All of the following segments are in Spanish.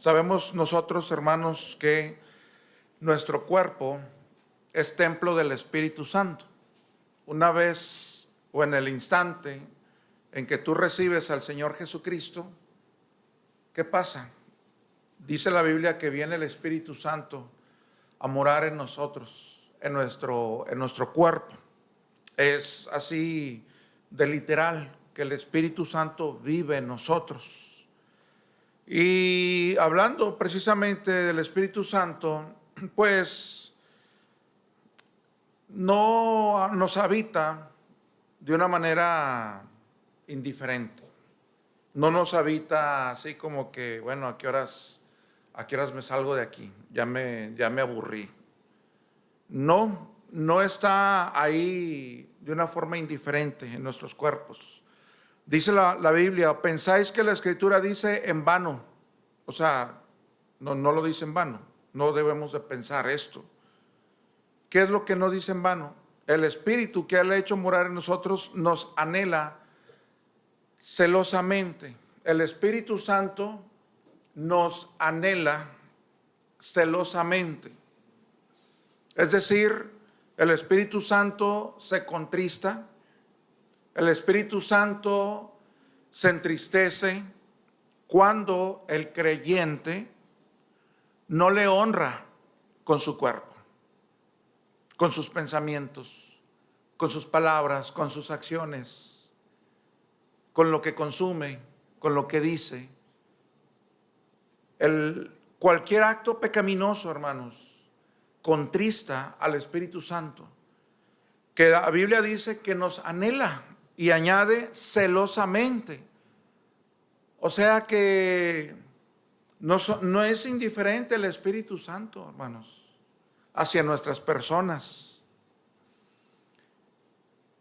Sabemos nosotros, hermanos, que nuestro cuerpo es templo del Espíritu Santo. Una vez o en el instante en que tú recibes al Señor Jesucristo, ¿qué pasa? Dice la Biblia que viene el Espíritu Santo a morar en nosotros, en nuestro cuerpo. Es así de literal, que el Espíritu Santo vive en nosotros. Y hablando precisamente del Espíritu Santo, pues no nos habita de una manera indiferente. No nos habita así como que, bueno, ¿a qué horas me salgo de aquí? Ya me aburrí. No está ahí de una forma indiferente en nuestros cuerpos. Dice la Biblia, pensáis que la Escritura dice en vano. O sea, no lo dice en vano. No debemos de pensar esto. ¿Qué es lo que no dice en vano? El Espíritu que Él ha hecho morar en nosotros nos anhela celosamente. El Espíritu Santo nos anhela celosamente. Es decir, el Espíritu Santo se contrista, el Espíritu Santo se entristece cuando el creyente no le honra con su cuerpo, con sus pensamientos, con sus palabras, con sus acciones, con lo que consume, con lo que dice. Cualquier acto pecaminoso, hermanos, contrista al Espíritu Santo, que la Biblia dice que nos anhela y añade celosamente. O sea que no es indiferente el Espíritu Santo, hermanos, hacia nuestras personas.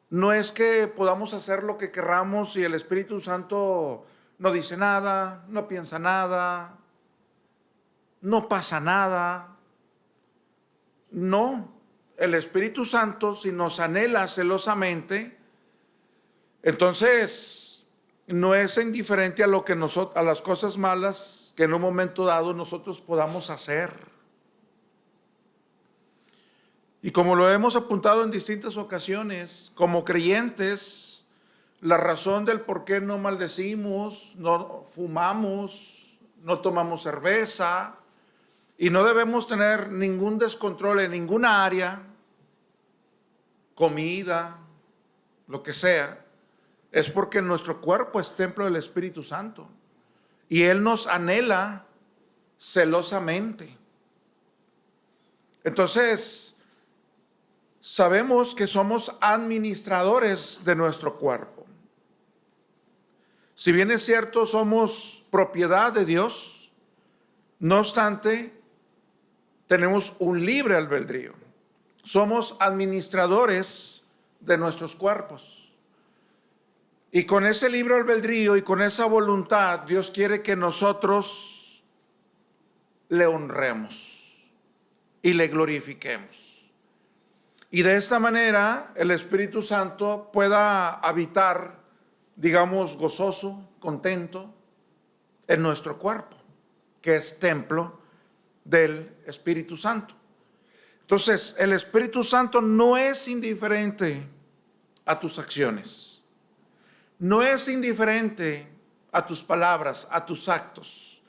No es que podamos hacer lo que querramos y el Espíritu Santo no dice nada, no piensa nada, no pasa nada. No, el Espíritu Santo, si nos anhela celosamente, entonces no es indiferente a lo que a las cosas malas que en un momento dado nosotros podamos hacer. Y como lo hemos apuntado en distintas ocasiones, como creyentes, la razón del por qué no maldecimos, no fumamos, no tomamos cerveza, y no debemos tener ningún descontrol en ninguna área, comida, lo que sea, es porque nuestro cuerpo es templo del Espíritu Santo. Y Él nos anhela celosamente. Entonces, sabemos que somos administradores de nuestro cuerpo. Si bien es cierto, somos propiedad de Dios, no obstante, tenemos un libre albedrío. Somos administradores de nuestros cuerpos. Y con ese libre albedrío y con esa voluntad, Dios quiere que nosotros le honremos y le glorifiquemos. Y de esta manera el Espíritu Santo pueda habitar, digamos, gozoso, contento en nuestro cuerpo, que es templo del Espíritu Santo. Entonces, el Espíritu Santo no es indiferente a tus acciones, no es indiferente a tus palabras, a tus actos,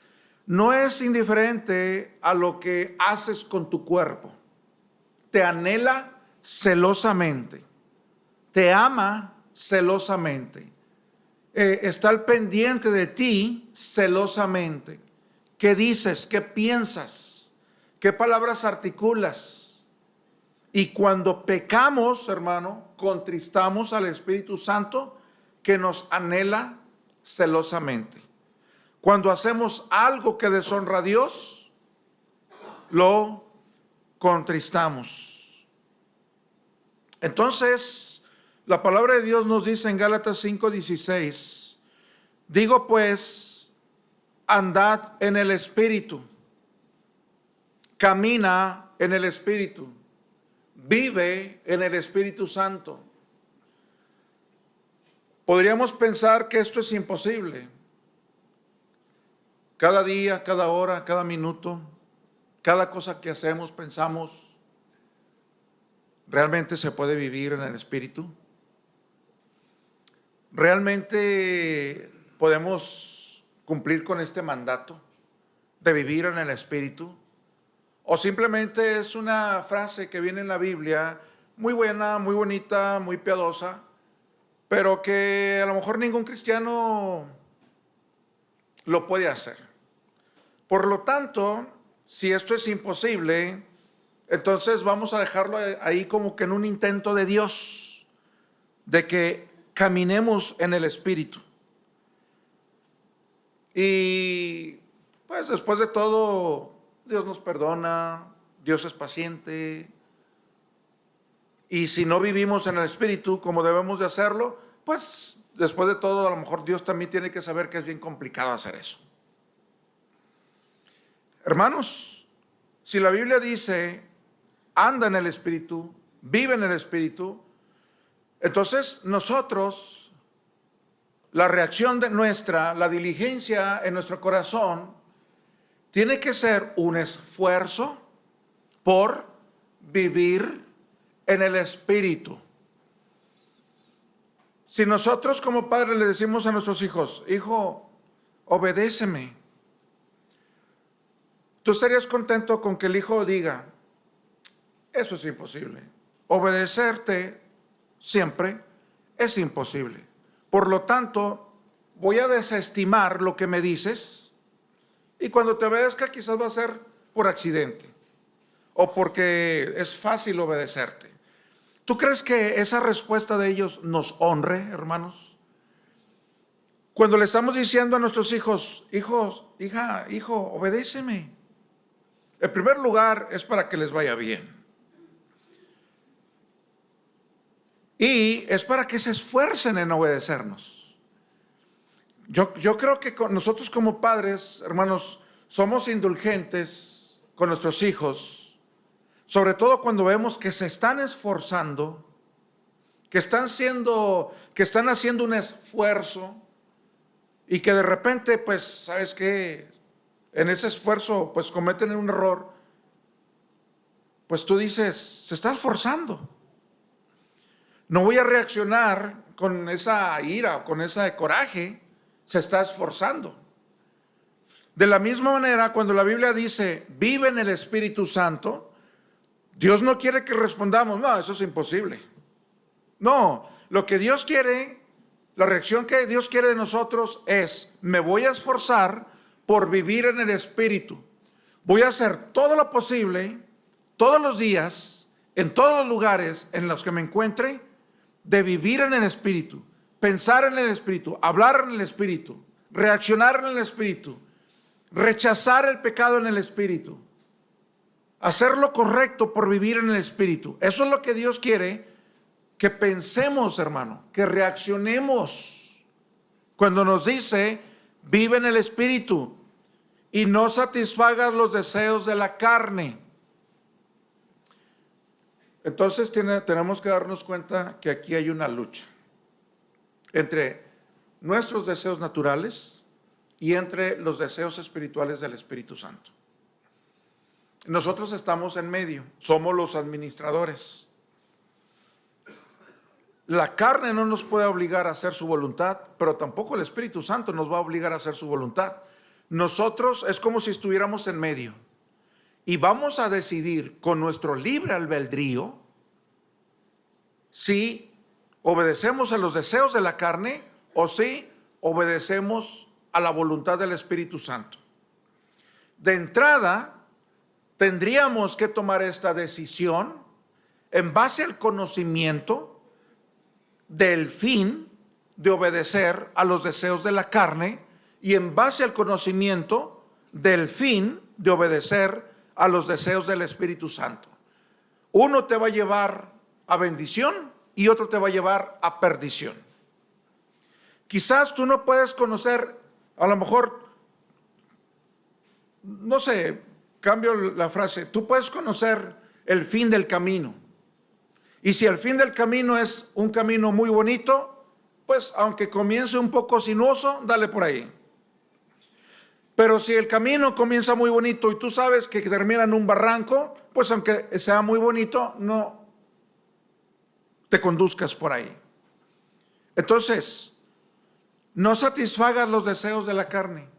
no es indiferente a lo que haces con tu cuerpo. Te anhela celosamente, te ama celosamente, está al pendiente de ti celosamente. ¿Qué dices? ¿Qué piensas? ¿Qué palabras articulas? Y cuando pecamos, hermano, contristamos al Espíritu Santo que nos anhela celosamente. Cuando hacemos algo que deshonra a Dios, lo contristamos. Entonces, la palabra de Dios nos dice en Gálatas 5:16, digo pues, andad en el Espíritu, camina en el Espíritu, vive en el Espíritu Santo. Podríamos pensar que esto es imposible. Cada día, cada hora, cada minuto, cada cosa que hacemos, pensamos, ¿realmente se puede vivir en el Espíritu? ¿Realmente podemos cumplir con este mandato de vivir en el Espíritu? ¿O simplemente es una frase que viene en la Biblia, muy buena, muy bonita, muy piadosa, pero que a lo mejor ningún cristiano lo puede hacer? Por lo tanto, si esto es imposible, entonces vamos a dejarlo ahí como que en un intento de Dios, de que caminemos en el Espíritu. Y pues después de todo, Dios nos perdona, Dios es paciente. Y si no vivimos en el Espíritu como debemos de hacerlo, pues después de todo a lo mejor Dios también tiene que saber que es bien complicado hacer eso. Hermanos, si la Biblia dice, anda en el Espíritu, vive en el Espíritu, entonces nosotros, la reacción de la diligencia en nuestro corazón, tiene que ser un esfuerzo por vivir en el Espíritu. Si nosotros como padres le decimos a nuestros hijos, hijo, obedéceme, ¿tú estarías contento con que el hijo diga, eso es imposible? Obedecerte siempre es imposible. Por lo tanto, voy a desestimar lo que me dices y cuando te obedezca quizás va a ser por accidente o porque es fácil obedecerte. ¿Tú crees que esa respuesta de ellos nos honre, hermanos? Cuando le estamos diciendo a nuestros hijos, hijos, hija, hijo, obedéceme. En primer lugar, es para que les vaya bien. Y es para que se esfuercen en obedecernos. Yo creo que nosotros como padres, hermanos, somos indulgentes con nuestros hijos, sobre todo cuando vemos que se están esforzando, que están haciendo un esfuerzo y que de repente, pues, ¿sabes qué? En ese esfuerzo, pues cometen un error, pues tú dices, se está esforzando. No voy a reaccionar con esa ira o con ese coraje, se está esforzando. De la misma manera, cuando la Biblia dice, vive en el Espíritu Santo, Dios no quiere que respondamos, no, eso es imposible. No, lo que Dios quiere, la reacción que Dios quiere de nosotros es, me voy a esforzar por vivir en el Espíritu. Voy a hacer todo lo posible, todos los días, en todos los lugares en los que me encuentre, de vivir en el Espíritu, pensar en el Espíritu, hablar en el Espíritu, reaccionar en el Espíritu, rechazar el pecado en el Espíritu, hacer lo correcto por vivir en el Espíritu. Eso es lo que Dios quiere que pensemos, hermano, que reaccionemos cuando nos dice, vive en el Espíritu y no satisfagas los deseos de la carne. Entonces tenemos que darnos cuenta que aquí hay una lucha entre nuestros deseos naturales y entre los deseos espirituales del Espíritu Santo. Nosotros estamos en medio, somos los administradores. La carne no nos puede obligar a hacer su voluntad, pero tampoco el Espíritu Santo nos va a obligar a hacer su voluntad. Nosotros es como si estuviéramos en medio y vamos a decidir con nuestro libre albedrío si obedecemos a los deseos de la carne o si obedecemos a la voluntad del Espíritu Santo. De entrada, tendríamos que tomar esta decisión en base al conocimiento del fin de obedecer a los deseos de la carne y en base al conocimiento del fin de obedecer a los deseos del Espíritu Santo. Uno te va a llevar a bendición y otro te va a llevar a perdición. Quizás tú no puedes conocer, a lo mejor, no sé, cambio la frase, tú puedes conocer el fin del camino. Y si el fin del camino es un camino muy bonito, pues aunque comience un poco sinuoso, dale por ahí. Pero si el camino comienza muy bonito y tú sabes que termina en un barranco, pues aunque sea muy bonito, no te conduzcas por ahí. Entonces, no satisfagas los deseos de la carne.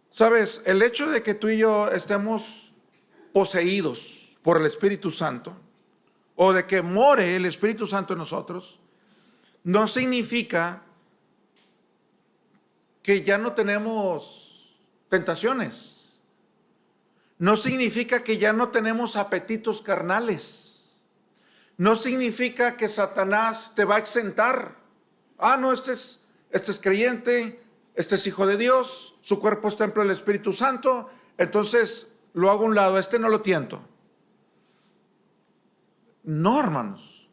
Sabes, el hecho de que tú y yo estemos poseídos por el Espíritu Santo, o de que more el Espíritu Santo en nosotros, no significa que ya no tenemos tentaciones. No significa que ya no tenemos apetitos carnales. No significa que Satanás te va a exentar. No, este es creyente, este es hijo de Dios, su cuerpo es templo del Espíritu Santo, entonces lo hago a un lado, este no lo tiento. No, hermanos.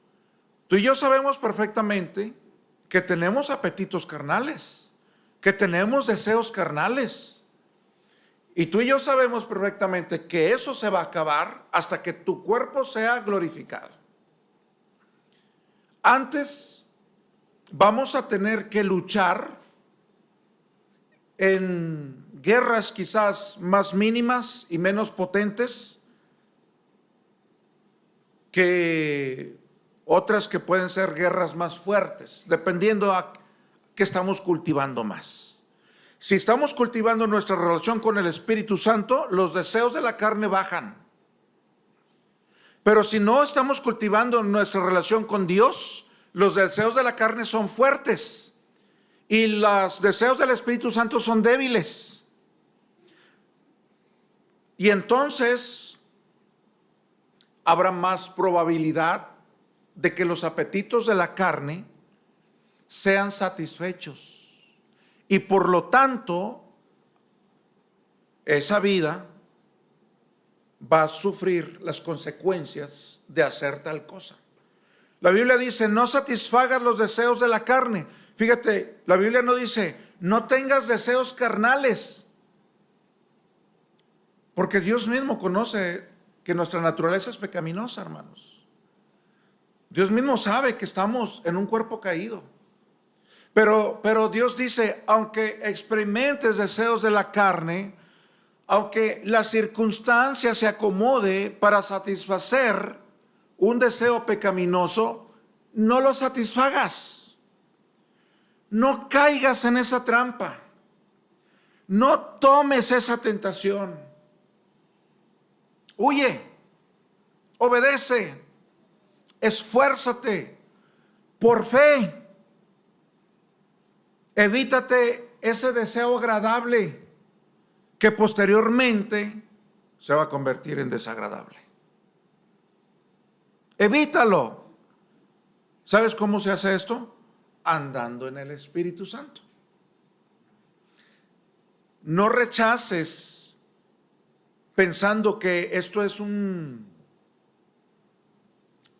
Tú y yo sabemos perfectamente que tenemos apetitos carnales, que tenemos deseos carnales. Y tú y yo sabemos perfectamente que eso se va a acabar hasta que tu cuerpo sea glorificado. Antes vamos a tener que luchar en guerras quizás más mínimas y menos potentes que otras que pueden ser guerras más fuertes, dependiendo a qué estamos cultivando más. Si estamos cultivando nuestra relación con el Espíritu Santo, los deseos de la carne bajan. Pero si no estamos cultivando nuestra relación con Dios, los deseos de la carne son fuertes y los deseos del Espíritu Santo son débiles. Y entonces habrá más probabilidad de que los apetitos de la carne sean satisfechos. Y por lo tanto, esa vida va a sufrir las consecuencias de hacer tal cosa. La Biblia dice, no satisfagas los deseos de la carne. Fíjate, la Biblia no dice, no tengas deseos carnales. Porque Dios mismo conoce que nuestra naturaleza es pecaminosa, hermanos. Dios mismo sabe que estamos en un cuerpo caído. Pero Dios dice, aunque experimentes deseos de la carne, aunque la circunstancia se acomode para satisfacer un deseo pecaminoso, no lo satisfagas. No caigas en esa trampa. No tomes esa tentación. Huye, obedece, esfuérzate por fe. Evítate ese deseo agradable que posteriormente se va a convertir en desagradable. Evítalo. ¿Sabes cómo se hace esto? Andando en el Espíritu Santo. No rechaces pensando que esto es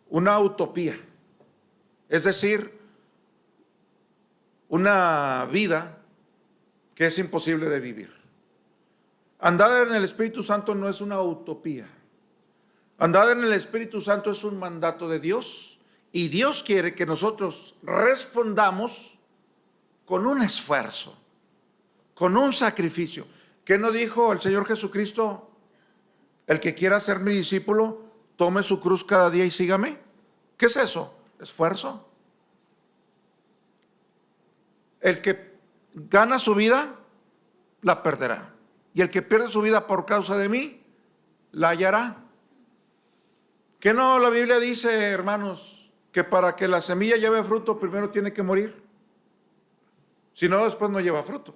una utopía. Es decir, una vida que es imposible de vivir. Andar en el Espíritu Santo no es una utopía. Andar en el Espíritu Santo es un mandato de Dios y Dios quiere que nosotros respondamos con un esfuerzo, con un sacrificio. ¿Qué no dijo el Señor Jesucristo? El que quiera ser mi discípulo, tome su cruz cada día y sígame. ¿Qué es eso? Esfuerzo. El que gana su vida, la perderá. Y el que pierde su vida por causa de mí, la hallará. ¿Qué no la Biblia dice, hermanos, que para que la semilla lleve fruto, primero tiene que morir? Si no, después no lleva fruto.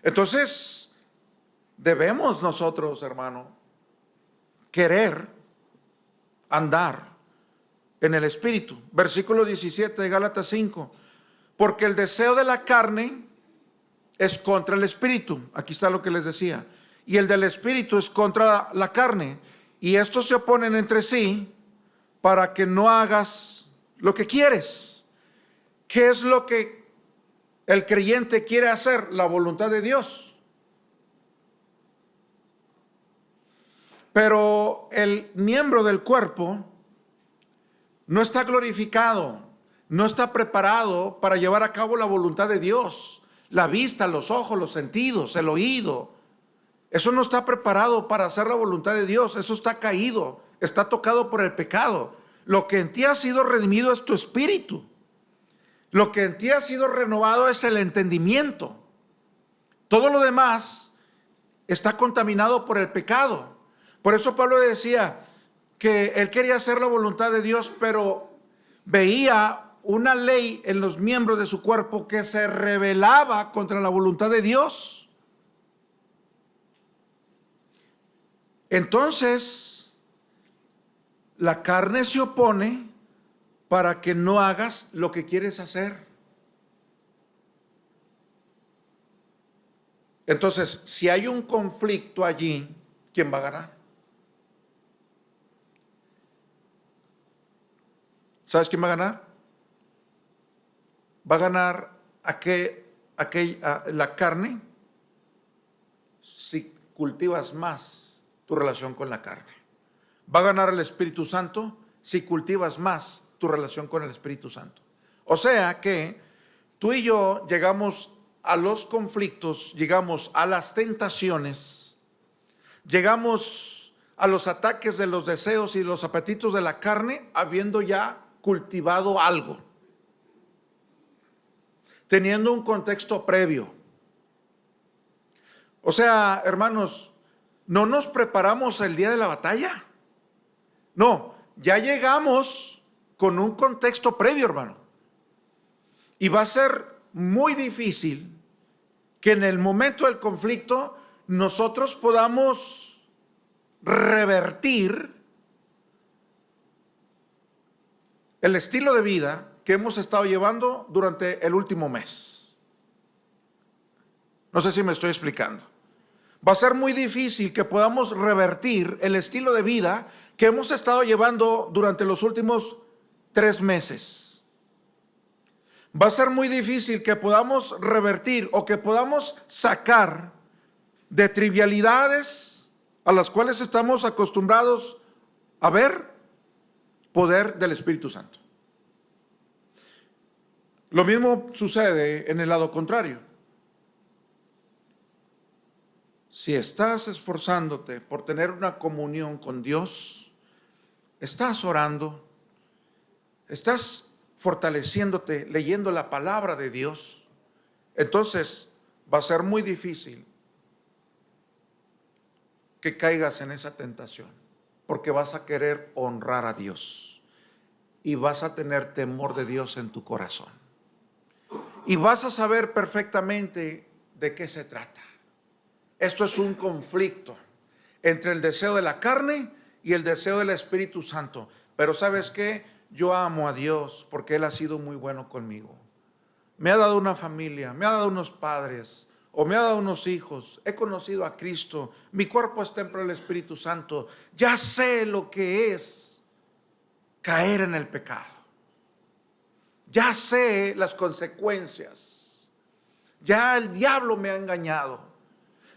Entonces, debemos nosotros, hermano, querer andar en el Espíritu. Versículo 17 de Gálatas 5. Porque el deseo de la carne es contra el Espíritu. Aquí está lo que les decía. Y el del Espíritu es contra la carne. Y estos se oponen entre sí para que no hagas lo que quieres. ¿Qué es lo que el creyente quiere hacer? La voluntad de Dios. Pero el miembro del cuerpo no está glorificado, no está preparado para llevar a cabo la voluntad de Dios. la vista, los ojos, los sentidos, el oído. Eso no está preparado para hacer la voluntad de Dios. Eso está caído, está tocado por el pecado. Lo que en ti ha sido redimido es tu espíritu. Lo que en ti ha sido renovado es el entendimiento. Todo lo demás está contaminado por el pecado. Por eso Pablo decía que él quería hacer la voluntad de Dios, pero veía una ley en los miembros de su cuerpo que se rebelaba contra la voluntad de Dios. Entonces, la carne se opone para que no hagas lo que quieres hacer. Entonces, si hay un conflicto allí, ¿quién va a ganar? ¿Sabes quién va a ganar? Va a ganar la carne si cultivas más tu relación con la carne. Va a ganar el Espíritu Santo si cultivas más tu relación con el Espíritu Santo. O sea que tú y yo llegamos a los conflictos, llegamos a las tentaciones, llegamos a los ataques de los deseos y los apetitos de la carne, habiendo ya cultivado algo, teniendo un contexto previo. O sea, hermanos, no nos preparamos el día de la batalla. No, ya llegamos con un contexto previo, hermano. Y va a ser muy difícil que en el momento del conflicto nosotros podamos revertir el estilo de vida que hemos estado llevando durante el último mes. No sé si me estoy explicando. Va a ser muy difícil que podamos revertir el estilo de vida que hemos estado llevando durante los últimos 3 meses. Va a ser muy difícil que podamos revertir o que podamos sacar de trivialidades a las cuales estamos acostumbrados a ver poder del Espíritu Santo. Lo mismo sucede en el lado contrario. Si estás esforzándote por tener una comunión con Dios, estás orando, estás fortaleciéndote leyendo la palabra de Dios, entonces va a ser muy difícil que caigas en esa tentación, porque vas a querer honrar a Dios y vas a tener temor de Dios en tu corazón y vas a saber perfectamente de qué se trata. Esto es un conflicto entre el deseo de la carne y el deseo del Espíritu Santo. Pero ¿sabes qué? Yo amo a Dios porque Él ha sido muy bueno conmigo. Me ha dado una familia, me ha dado unos padres o me ha dado unos hijos. He conocido a Cristo. Mi cuerpo es templo del Espíritu Santo. Ya sé lo que es caer en el pecado. Ya sé las consecuencias. Ya el diablo me ha engañado.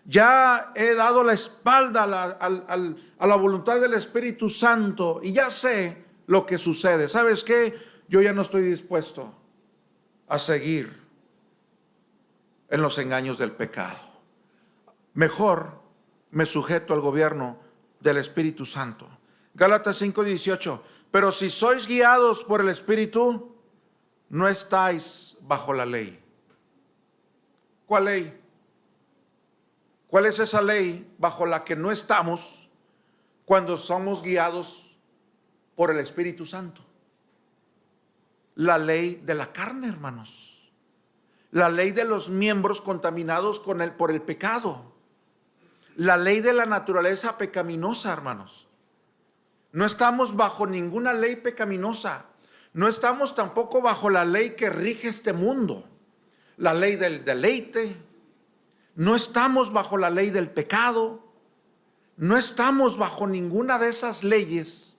Ya he dado la espalda a la voluntad del Espíritu Santo y ya sé lo que sucede. ¿Sabes qué? Yo ya no estoy dispuesto a seguir en los engaños del pecado. Mejor me sujeto al gobierno del Espíritu Santo. Gálatas 5:18. Pero si sois guiados por el Espíritu, no estáis bajo la ley. ¿Cuál ley? ¿Cuál es esa ley bajo la que no estamos cuando somos guiados por el Espíritu Santo? La ley de la carne, hermanos. La ley de los miembros contaminados por el pecado. La ley de la naturaleza pecaminosa, hermanos. No estamos bajo ninguna ley pecaminosa. No estamos tampoco bajo la ley que rige este mundo. La ley del deleite. No estamos bajo la ley del pecado. No estamos bajo ninguna de esas leyes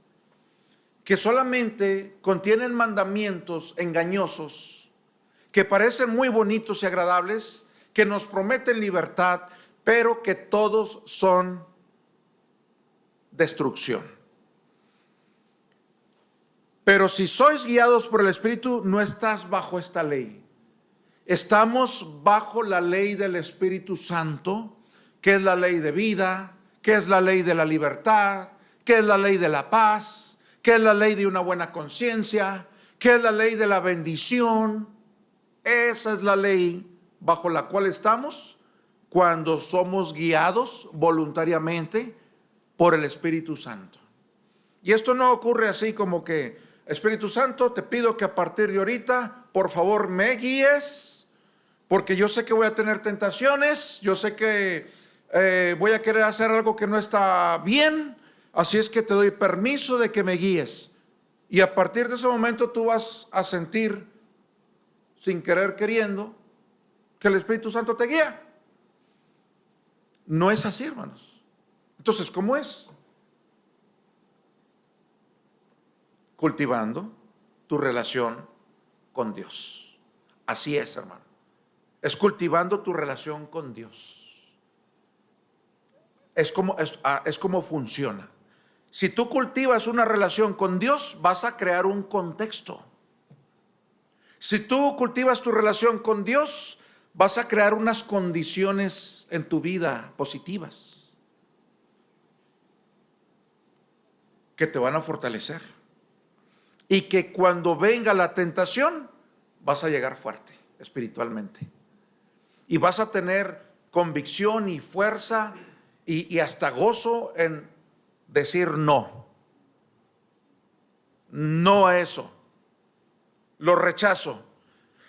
que solamente contienen mandamientos engañosos, que parecen muy bonitos y agradables, que nos prometen libertad, pero que todos son destrucción. Pero si sois guiados por el Espíritu, no estás bajo esta ley. Estamos bajo la ley del Espíritu Santo, que es la ley de vida, que es la ley de la libertad, que es la ley de la paz, que es la ley de una buena conciencia, que es la ley de la bendición. Esa es la ley bajo la cual estamos cuando somos guiados voluntariamente por el Espíritu Santo. Y esto no ocurre así como que, Espíritu Santo, te pido que a partir de ahorita, por favor, me guíes, porque yo sé que voy a tener tentaciones, yo sé que voy a querer hacer algo que no está bien, así es que te doy permiso de que me guíes. Y a partir de ese momento tú vas a sentir, sin querer queriendo, que el Espíritu Santo te guía. No es así, hermanos. Entonces, ¿cómo es? Cultivando tu relación con Dios. Así es, hermano. Es cultivando tu relación con Dios. Es como funciona. Si tú cultivas una relación con Dios, vas a crear un contexto. Si tú cultivas tu relación con Dios, vas a crear unas condiciones en tu vida positivas que te van a fortalecer. Y que cuando venga la tentación, vas a llegar fuerte espiritualmente. Y vas a tener convicción y fuerza y hasta gozo en decir no. No a eso. Lo rechazo.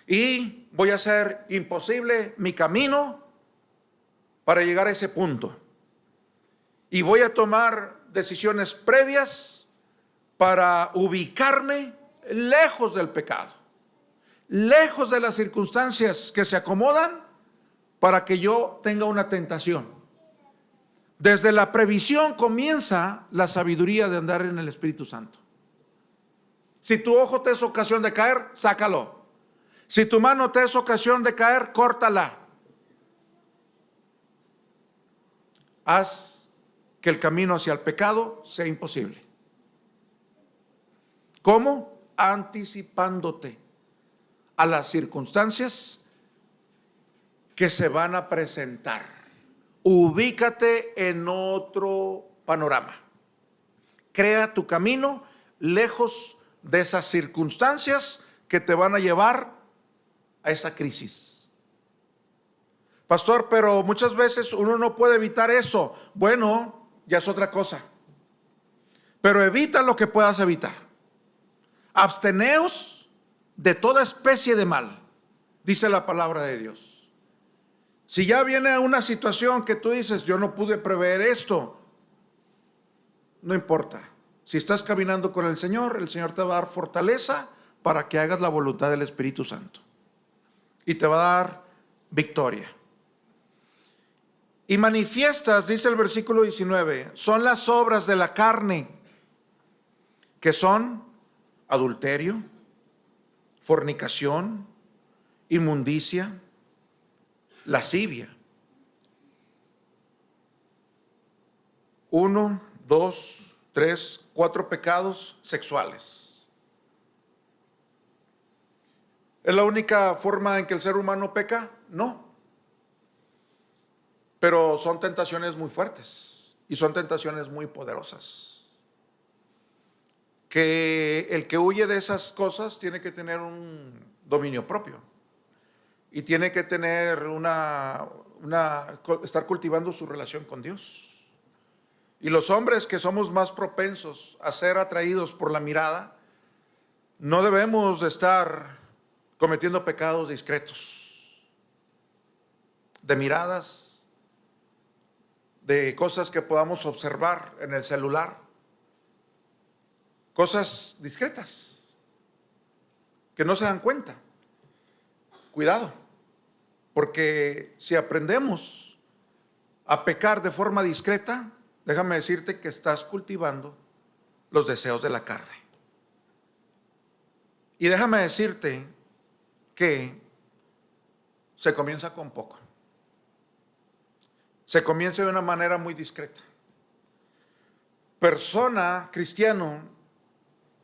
Y voy a hacer imposible mi camino para llegar a ese punto. Y voy a tomar decisiones previas para ubicarme lejos del pecado, lejos de las circunstancias que se acomodan para que yo tenga una tentación. Desde la previsión comienza la sabiduría de andar en el Espíritu Santo. Si tu ojo te es ocasión de caer, sácalo. Si tu mano te es ocasión de caer, córtala. Haz que el camino hacia el pecado sea imposible. ¿Cómo? Anticipándote a las circunstancias que se van a presentar. Ubícate en otro panorama. Crea tu camino lejos de esas circunstancias que te van a llevar a esa crisis. Pastor, pero muchas veces uno no puede evitar eso. Bueno, ya es otra cosa. Pero evita lo que puedas evitar. Absteneos de toda especie de mal, dice la palabra de Dios. Si ya viene una situación que tú dices, yo no pude prever esto, no importa. Si estás caminando con el Señor te va a dar fortaleza para que hagas la voluntad del Espíritu Santo. Y te va a dar victoria. Y manifiestas, dice el versículo 19, son las obras de la carne, que son adulterio, fornicación, inmundicia, lascivia. 1, 2, 3, 4 pecados sexuales. ¿Es la única forma en que el ser humano peca? No. Pero son tentaciones muy fuertes y son tentaciones muy poderosas. Que el que huye de esas cosas tiene que tener un dominio propio y tiene que tener estar cultivando su relación con Dios. Y los hombres que somos más propensos a ser atraídos por la mirada, no debemos de estar cometiendo pecados discretos, de miradas, de cosas que podamos observar en el celular. Cosas discretas, que no se dan cuenta. Cuidado, porque si aprendemos a pecar de forma discreta, déjame decirte que estás cultivando los deseos de la carne. Y déjame decirte que se comienza con poco. Se comienza de una manera muy discreta. Persona, cristiano,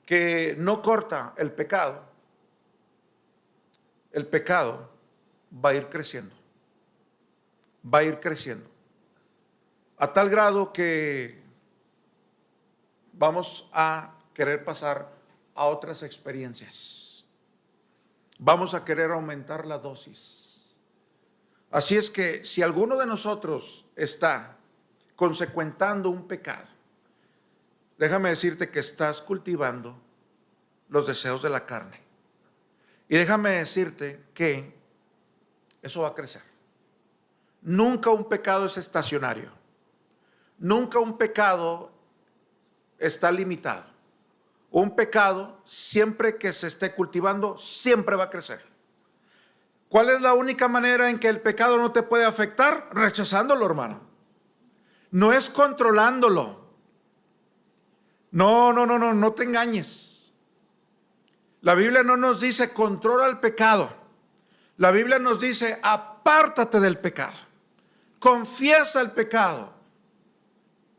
que no corta el pecado va a ir creciendo. Va a ir creciendo. A tal grado que vamos a querer pasar a otras experiencias. Vamos a querer aumentar la dosis. Así es que si alguno de nosotros está consecuentando un pecado, déjame decirte que estás cultivando los deseos de la carne. Y déjame decirte que eso va a crecer. Nunca un pecado es estacionario. Nunca un pecado está limitado. Un pecado, siempre que se esté cultivando, siempre va a crecer. ¿Cuál es la única manera en que el pecado no te puede afectar? Rechazándolo, hermano. No es controlándolo. No te engañes. La Biblia no nos dice controla el pecado. La Biblia nos dice apártate del pecado. Confiesa el pecado.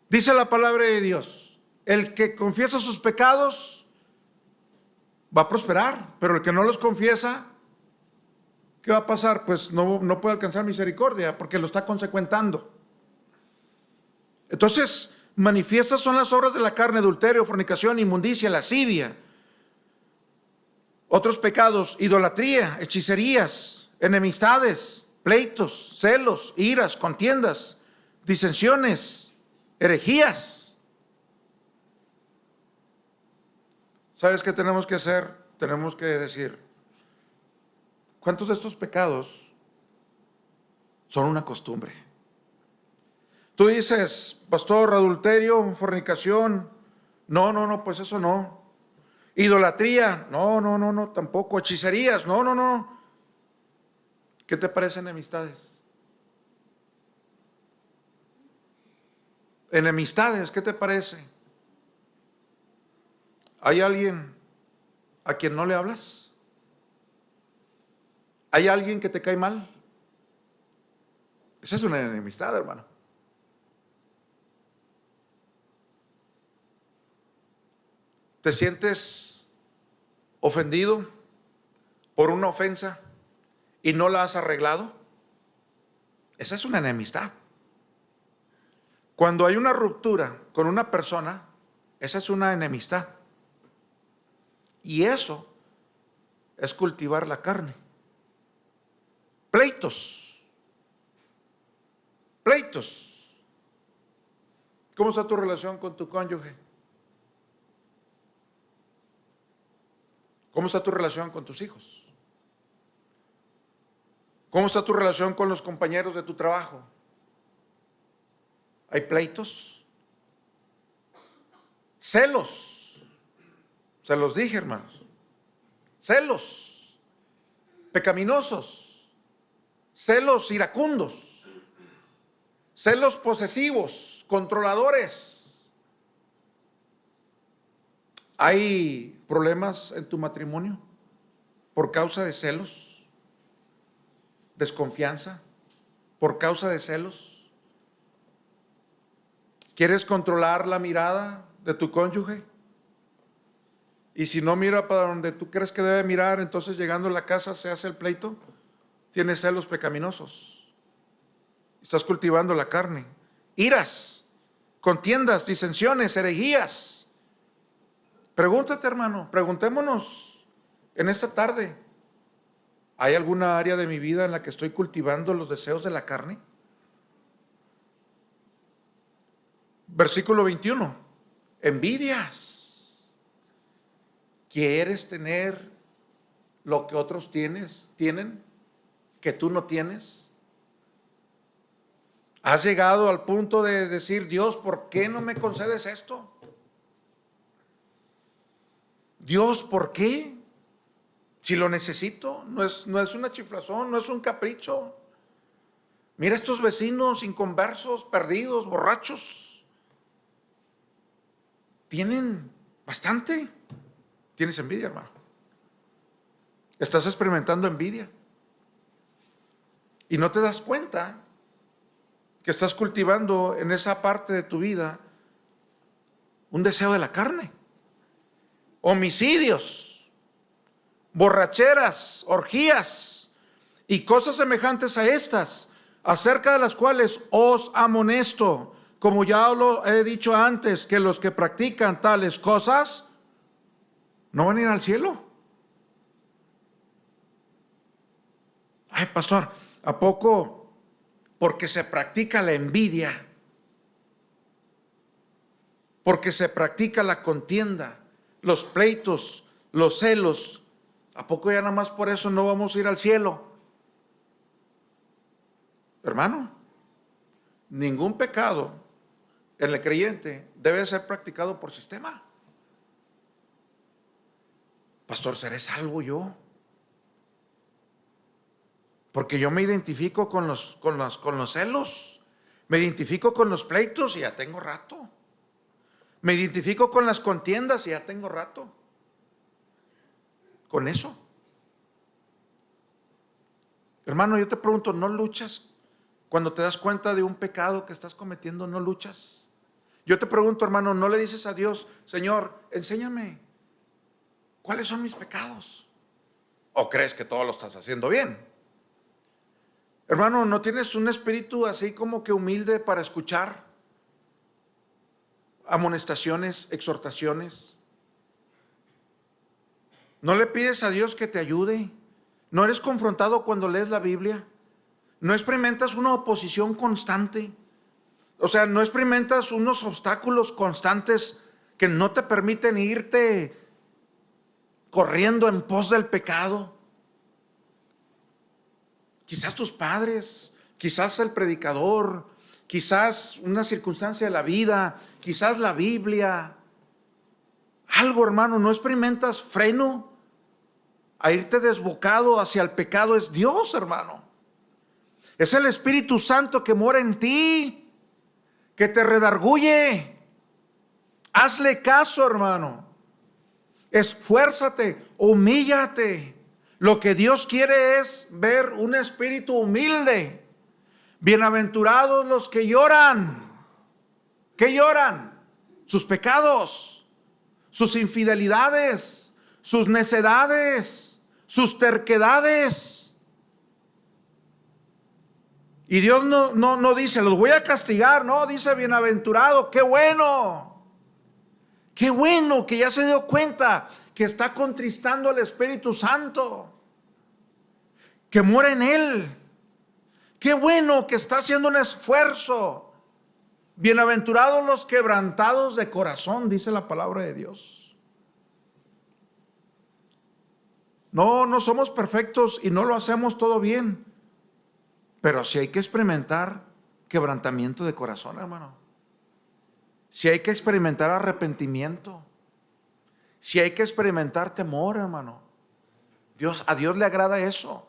Dice la palabra de Dios, el que confiesa sus pecados va a prosperar, pero el que no los confiesa, ¿qué va a pasar? Pues no puede alcanzar misericordia porque lo está consecuentando. Entonces, manifiestas son las obras de la carne: adulterio, fornicación, inmundicia, lascivia. Otros pecados: idolatría, hechicerías, enemistades, pleitos, celos, iras, contiendas, disensiones, herejías. ¿Sabes qué tenemos que hacer? Tenemos que decir, ¿cuántos de estos pecados son una costumbre? Tú dices, pastor, adulterio, fornicación, no, pues eso no. Idolatría, no, tampoco. Hechicerías, no. ¿Qué te parecen enemistades? Enemistades, ¿qué te parece? ¿Hay alguien a quien no le hablas? ¿Hay alguien que te cae mal? Esa es una enemistad, hermano. ¿Te sientes ofendido por una ofensa y no la has arreglado? Esa es una enemistad. Cuando hay una ruptura con una persona, esa es una enemistad. Y eso es cultivar la carne. Pleitos. ¿Cómo está tu relación con tu cónyuge? ¿Cómo está tu relación con tus hijos? ¿Cómo está tu relación con los compañeros de tu trabajo? ¿Hay pleitos? Celos. Se los dije, hermanos. Celos pecaminosos. Celos iracundos. Celos posesivos, controladores. ¿Hay problemas en tu matrimonio por causa de celos? ¿Desconfianza por causa de celos? ¿Quieres controlar la mirada de tu cónyuge? Y si no mira para donde tú crees que debe mirar, entonces llegando a la casa se hace el pleito. Tienes celos pecaminosos. Estás cultivando la carne. Iras, contiendas, disensiones, herejías. Pregúntate, hermano, preguntémonos en esta tarde, ¿hay alguna área de mi vida en la que estoy cultivando los deseos de la carne? Versículo 21, envidias. ¿Quieres tener lo que otros tienen, que tú no tienes? ¿Has llegado al punto de decir, Dios, ¿por qué no me concedes esto? Dios, ¿por qué? Si lo necesito, no es una chiflazón, no es un capricho. Mira estos vecinos inconversos, perdidos, borrachos. Tienen bastante. Tienes envidia, hermano. Estás experimentando envidia. Y no te das cuenta que estás cultivando en esa parte de tu vida un deseo de la carne. Homicidios, borracheras, orgías, Y cosas semejantes a estas, acerca de las cuales os amonesto, como ya lo he dicho antes, que los que practican tales cosas no van a ir al cielo. Ay, pastor, ¿a poco porque se practica la envidia, porque se practica la contienda, los pleitos, los celos, ¿a poco ya nada más por eso no vamos a ir al cielo? Hermano, ningún pecado en el creyente debe ser practicado por sistema. Pastor, ¿seré salvo yo? Porque yo me identifico con los celos, me identifico con los pleitos y ya tengo rato. Me identifico con las contiendas y ya tengo rato. Con eso. Hermano, yo te pregunto, ¿no luchas? Cuando te das cuenta de un pecado que estás cometiendo, ¿no luchas? Yo te pregunto, hermano, ¿no le dices a Dios, Señor, enséñame cuáles son mis pecados? ¿O crees que todo lo estás haciendo bien? Hermano, ¿no tienes un espíritu así como que humilde para escuchar amonestaciones, exhortaciones? ¿No le pides a Dios que te ayude? ¿No eres confrontado cuando lees la Biblia? ¿No experimentas una oposición constante? O sea, ¿no experimentas unos obstáculos constantes que no te permiten irte corriendo en pos del pecado? Quizás tus padres, quizás el predicador, quizás una circunstancia de la vida, quizás la Biblia. Algo, hermano, ¿no experimentas freno a irte desbocado hacia el pecado? Es Dios, hermano. Es el Espíritu Santo que mora en ti, que te redarguye. Hazle caso, hermano. Esfuérzate, humíllate. Lo que Dios quiere es ver un espíritu humilde. Bienaventurados los que lloran. ¿Qué lloran? Sus pecados, sus infidelidades, sus necedades, sus terquedades. Y Dios no dice, los voy a castigar, no, dice bienaventurado, qué bueno. Qué bueno que ya se dio cuenta que está contristando al Espíritu Santo, que mora en él. Qué bueno que está haciendo un esfuerzo. Bienaventurados los quebrantados de corazón, dice la palabra de Dios. No somos perfectos y no lo hacemos todo bien, pero sí hay que experimentar quebrantamiento de corazón, hermano. Si hay que experimentar arrepentimiento, si hay que experimentar temor, hermano. A Dios le agrada eso.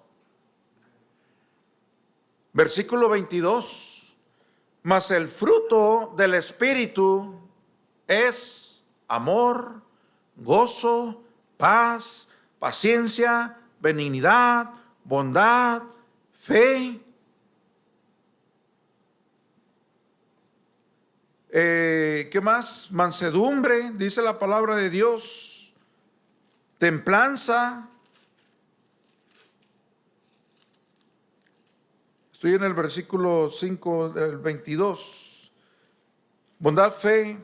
Versículo 22. Mas el fruto del Espíritu es amor, gozo, paz, paciencia, benignidad, bondad, fe. ¿Qué más? Mansedumbre, dice la palabra de Dios. Templanza. Estoy en el versículo 5 del 22. Bondad, fe,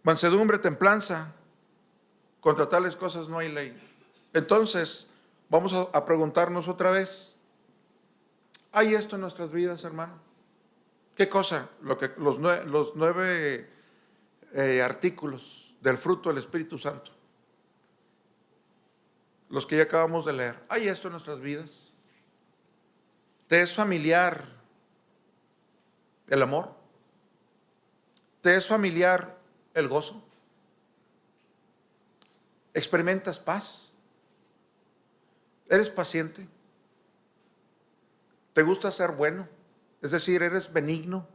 mansedumbre, templanza. Contra tales cosas no hay ley. Entonces, vamos a preguntarnos otra vez. ¿Hay esto en nuestras vidas, hermano? ¿Qué cosa? Los nueve artículos del fruto del Espíritu Santo. Los que ya acabamos de leer. ¿Hay esto en nuestras vidas? ¿Te es familiar el amor? ¿Te es familiar el gozo? ¿Experimentas paz? ¿Eres paciente? ¿Te gusta ser bueno? Es decir, ¿eres benigno?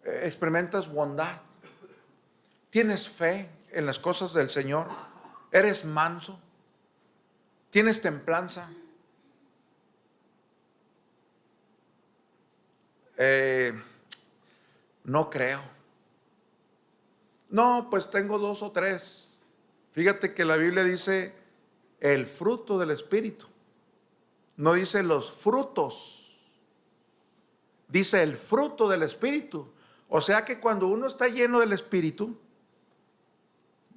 ¿Experimentas bondad? ¿Tienes fe en las cosas del Señor? ¿Eres manso? ¿Tienes templanza? No creo. No, pues tengo 2 o 3. Fíjate que la Biblia dice el fruto del Espíritu. No dice los frutos, dice el fruto del Espíritu. O sea que cuando uno está lleno del Espíritu,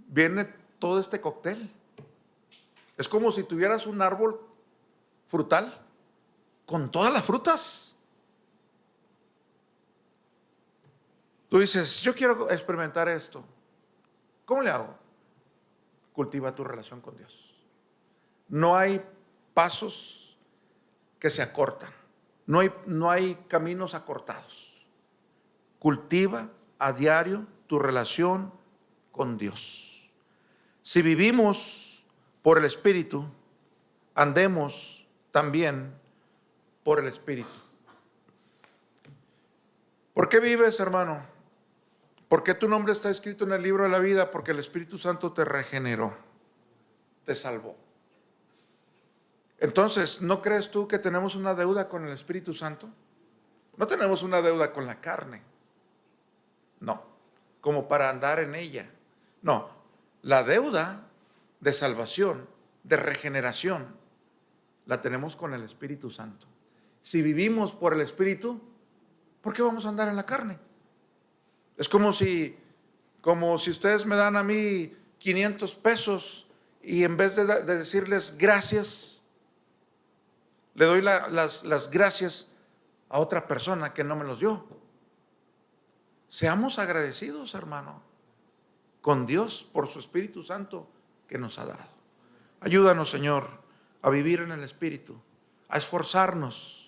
viene todo este cóctel. Es como si tuvieras un árbol frutal con todas las frutas. Tú dices, yo quiero experimentar esto. ¿Cómo le hago? Cultiva tu relación con Dios. No hay pasos que se acortan. No hay caminos acortados. Cultiva a diario tu relación con Dios. Si vivimos por el Espíritu, andemos también por el Espíritu. ¿Por qué vives, hermano? ¿Por qué tu nombre está escrito en el libro de la vida? Porque el Espíritu Santo te regeneró, te salvó. Entonces, ¿no crees tú que tenemos una deuda con el Espíritu Santo? No tenemos una deuda con la carne. No, como para andar en ella. No, la deuda de salvación, de regeneración, la tenemos con el Espíritu Santo. Si vivimos por el Espíritu, ¿por qué vamos a andar en la carne? Es como si ustedes me dan a mí 500 pesos y en vez de decirles gracias, le doy las gracias a otra persona que no me los dio. Seamos agradecidos, hermano, con Dios por su Espíritu Santo que nos ha dado. Ayúdanos, Señor, a vivir en el Espíritu, a esforzarnos